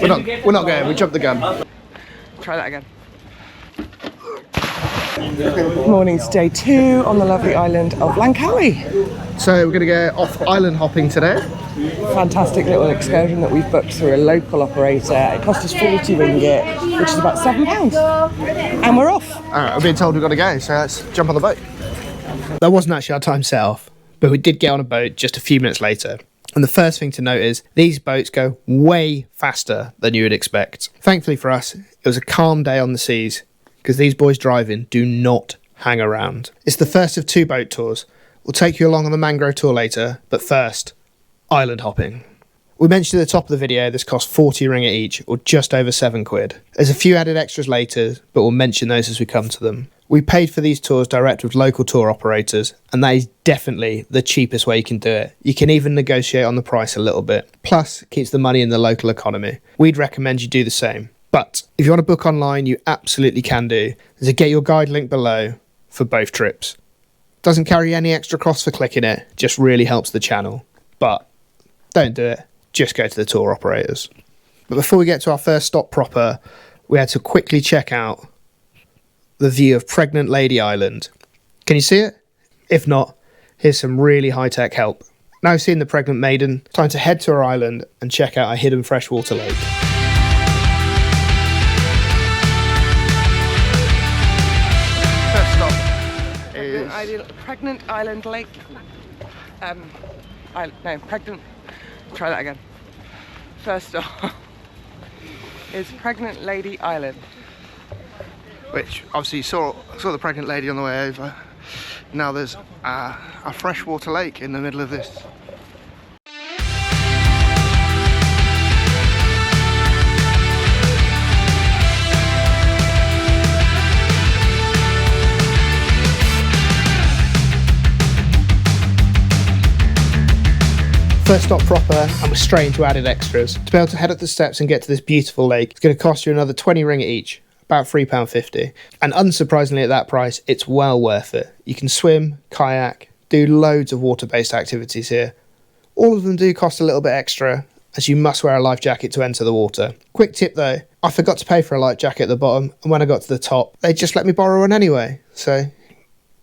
We're not going. We jumped the gun. Try that again. Morning's day 2 on the lovely island of Langkawi. So we're going to go off island hopping today. Fantastic little excursion that we've booked through a local operator. It cost us 40 ringgit, which is about £7. And we're off. Alright, we're being told we've got to go, so let's jump on the boat. That wasn't actually our time set off, but we did get on a boat just a few minutes later. And the first thing to note is these boats go way faster than you would expect. Thankfully for us, it was a calm day on the seas, because these boys driving do not hang around. It's the first of 2 boat tours. We'll take you along on the Mangrove tour later, but first, island hopping. We mentioned at the top of the video this cost 40 ringgit each, or just over £7. There's a few added extras later, but we'll mention those as we come to them. We paid for these tours direct with local tour operators, and that is definitely the cheapest way you can do it. You can even negotiate on the price a little bit. Plus, it keeps the money in the local economy. We'd recommend you do the same. But if you want to book online, you absolutely can do. There's a get your guide link below for both trips. Doesn't carry any extra cost for clicking it, just really helps the channel. But don't do it, just go to the tour operators. But before we get to our first stop proper, we had to quickly check out the view of Pregnant Lady Island. Can you see it? If not, here's some really high-tech help. Now we've seen the Pregnant Maiden, time to head to our island and check out our hidden freshwater lake. First stop is Pregnant Island Lake. Pregnant. Try that again. First stop is Pregnant Lady Island. Which obviously you saw the pregnant lady on the way over. Now there's a freshwater lake in the middle of this. First stop proper, and we're straight into added extras. To be able to head up the steps and get to this beautiful lake, it's going to cost you another 20 ringgit each, about £3.50. And unsurprisingly at that price, it's well worth it. You can swim, kayak, do loads of water-based activities here. All of them do cost a little bit extra, as you must wear a life jacket to enter the water. Quick tip though, I forgot to pay for a life jacket at the bottom, and when I got to the top, they just let me borrow one anyway, so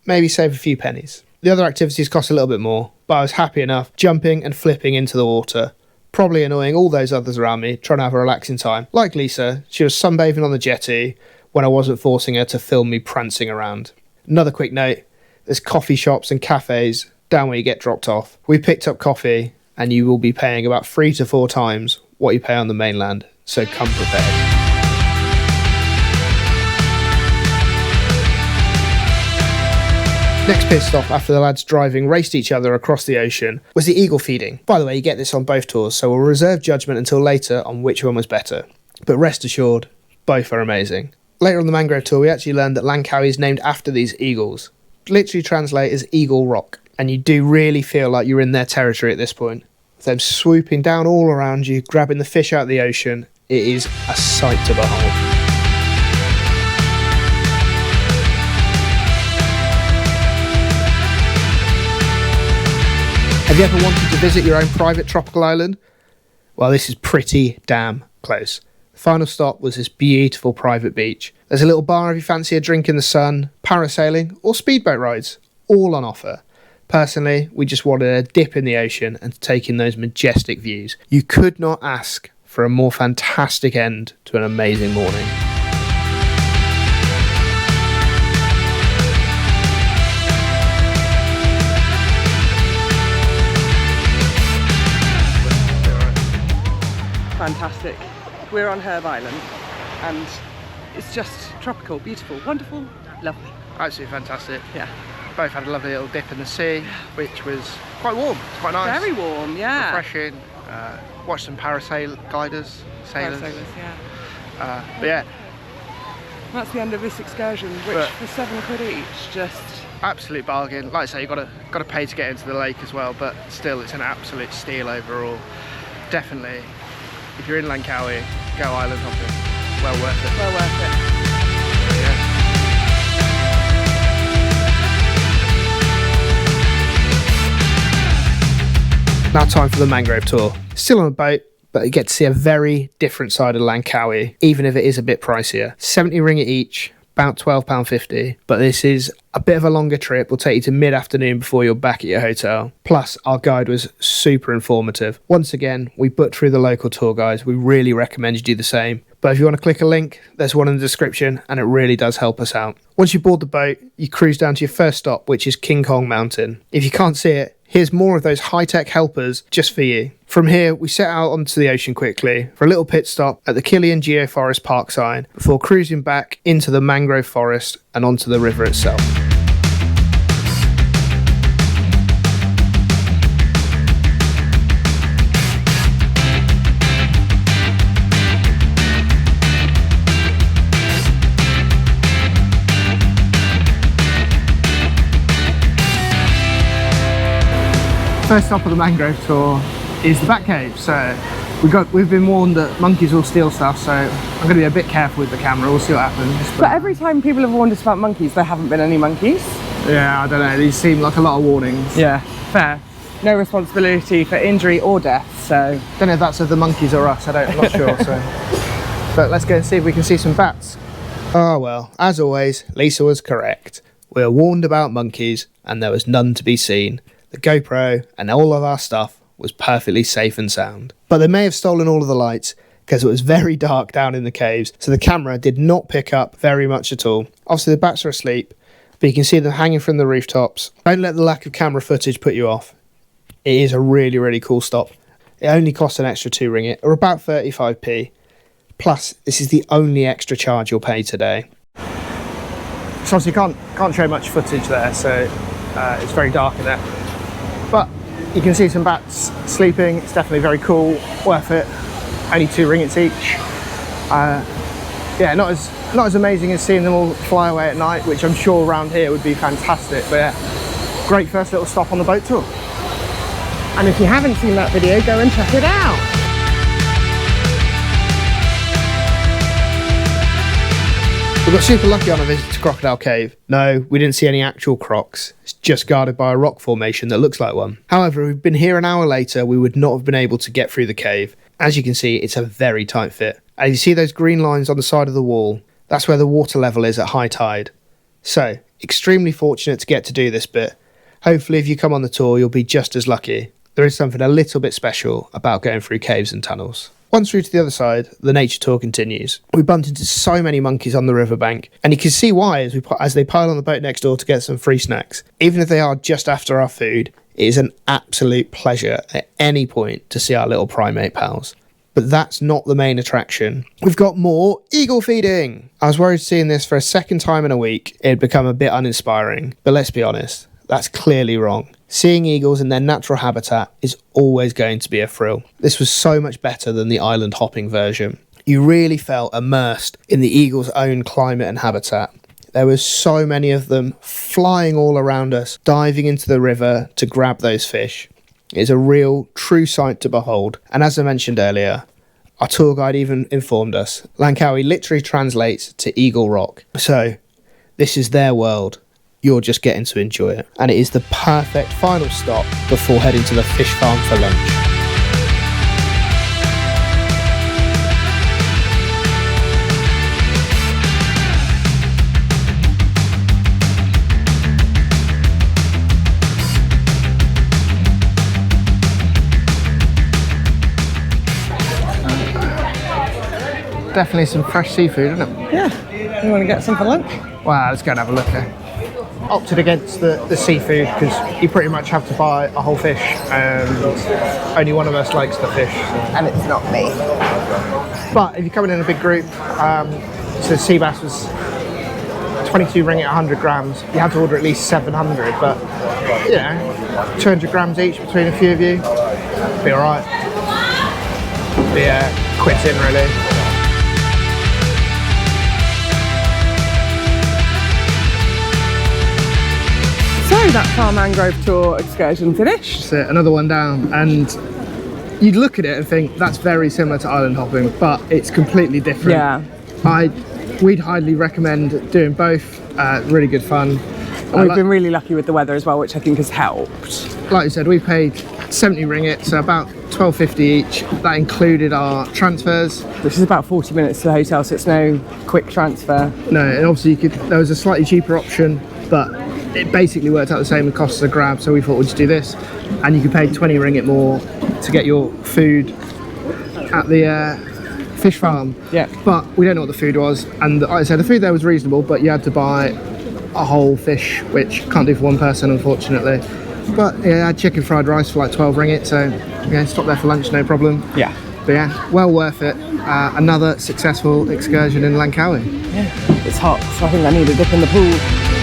maybe save a few pennies. The other activities cost a little bit more, but I was happy enough jumping and flipping into the water, probably annoying all those others around me, trying to have a relaxing time. Like Lisa, she was sunbathing on the jetty when I wasn't forcing her to film me prancing around. Another quick note, there's coffee shops and cafes down where you get dropped off. We picked up coffee, and you will be paying about 3 to 4 times what you pay on the mainland, so come prepared. Next pit stop after the lads driving raced each other across the ocean was the eagle feeding. By the way, you get this on both tours, so we'll reserve judgment until later on which one was better. But rest assured, both are amazing. Later on the Mangrove tour, we actually learned that Langkawi is named after these eagles. Literally translate as Eagle Rock, and you do really feel like you're in their territory at this point. With them swooping down all around you, grabbing the fish out of the ocean, it is a sight to behold. Have you ever wanted to visit your own private tropical island? Well, this is pretty damn close. The final stop was this beautiful private beach. There's a little bar if you fancy a drink in the sun, parasailing or speedboat rides, all on offer. Personally, we just wanted a dip in the ocean and to take in those majestic views. You could not ask for a more fantastic end to an amazing morning. Fantastic. We're on Herb Island and it's just tropical, beautiful, wonderful, lovely. Absolutely fantastic. Yeah. Both had a lovely little dip in the sea, which was quite warm. It's quite nice. Very warm, yeah. Refreshing. Watched some sailors. Parasailers, yeah. But yeah. That's the end of this excursion, which for £7 each, just absolute bargain. Like I say, you've got to pay to get into the lake as well, but still it's an absolute steal overall. Definitely, if you're in Langkawi, go island hopping. Well worth it. well worth it. Now time for the Mangrove tour. Still on a boat, but you get to see a very different side of Langkawi, even if it is a bit pricier. 70 ringgit each, about £12.50, but this is a bit of a longer trip. We'll take you to mid-afternoon before you're back at your hotel. Plus, our guide was super informative. Once again, we booked through the local tour guides. We really recommend you do the same. But if you want to click a link, there's one in the description, and it really does help us out. Once you board the boat, you cruise down to your first stop, which is King Kong Mountain. If you can't see it, here's more of those high-tech helpers just for you. From here, we set out onto the ocean quickly for a little pit stop at the Kilim Geoforest park sign before cruising back into the mangrove forest and onto the river itself. First stop of the mangrove tour is the bat cave. So we've been warned that monkeys will steal stuff, so I'm going to be a bit careful with the camera. We'll see what happens. But every time people have warned us about monkeys, there haven't been any monkeys. Yeah, I don't know. These seem like a lot of warnings. Yeah, fair. No responsibility for injury or death, so... Don't know if that's of the monkeys or us. I'm not sure. So, but let's go and see if we can see some bats. Oh well, as always, Lisa was correct. We were warned about monkeys, and there was none to be seen. The GoPro and all of our stuff was perfectly safe and sound. But they may have stolen all of the lights because it was very dark down in the caves, so the camera did not pick up very much at all. Obviously the bats are asleep, but you can see them hanging from the rooftops. Don't let the lack of camera footage put you off. It is a really, really cool stop. It only costs an extra 2 ringgit, or about 35p. Plus, this is the only extra charge you'll pay today. So obviously you can't show much footage there, so it's very dark in there. But you can see some bats sleeping. It's definitely very cool, worth it. Only 2 ringgits each. Yeah, not as amazing as seeing them all fly away at night, which I'm sure around here would be fantastic. But yeah, great first little stop on the boat tour. And if you haven't seen that video, go and check it out. We got super lucky on a visit to Crocodile Cave. No, we didn't see any actual crocs. It's just guarded by a rock formation that looks like one. However, if we'd been here an hour later, we would not have been able to get through the cave. As you can see, it's a very tight fit. And you see those green lines on the side of the wall? That's where the water level is at high tide. So, extremely fortunate to get to do this bit. Hopefully if you come on the tour, you'll be just as lucky. There is something a little bit special about going through caves and tunnels. Once through to the other side, the nature tour continues. We bumped into so many monkeys on the riverbank, and you can see why as they pile on the boat next door to get some free snacks. Even if they are just after our food, it is an absolute pleasure at any point to see our little primate pals. But that's not the main attraction. We've got more eagle feeding! I was worried seeing this for a second time in a week, it'd become a bit uninspiring, but let's be honest, that's clearly wrong. Seeing eagles in their natural habitat is always going to be a thrill. This was so much better than the island hopping version. You really felt immersed in the eagle's own climate and habitat. There was so many of them flying all around us, diving into the river to grab those fish. It's a real, true sight to behold. And as I mentioned earlier, our tour guide even informed us, Langkawi literally translates to Eagle Rock. So, this is their world. You're just getting to enjoy it. And it is the perfect final stop before heading to the fish farm for lunch. Definitely some fresh seafood, isn't it? Yeah. You want to get some for lunch? Wow, let's go and have a look there. Opted against the seafood because you pretty much have to buy a whole fish, and only one of us likes the fish. So. And it's not me. But if you're coming in a big group, so sea bass was 22 ringgit 100 grams. You had to order at least 700, but you know, 200 grams each between a few of you, be alright. Be quits in really. So that's our mangrove tour excursion finished. So another one down, and you'd look at it and think that's very similar to island hopping, but it's completely different. Yeah. We'd highly recommend doing both. Really good fun. And we've been really lucky with the weather as well, which I think has helped. Like you said, we paid 70 ringgit, so about £12.50 each. That included our transfers. Which is about 40 minutes to the hotel, so it's no quick transfer. No, and obviously there was a slightly cheaper option, but it basically worked out the same and cost us a grab, so we thought we'd just do this. And you could pay 20 ringgit more to get your food at the fish farm. Yeah. But we don't know what the food was, and like I said, the food there was reasonable, but you had to buy a whole fish, which can't do for one person, unfortunately. But yeah, I had chicken fried rice for like 12 ringgit, so yeah, stop there for lunch, no problem. Yeah. But yeah, well worth it. Another successful excursion in Langkawi. Yeah. It's hot, so I think I need a dip in the pool.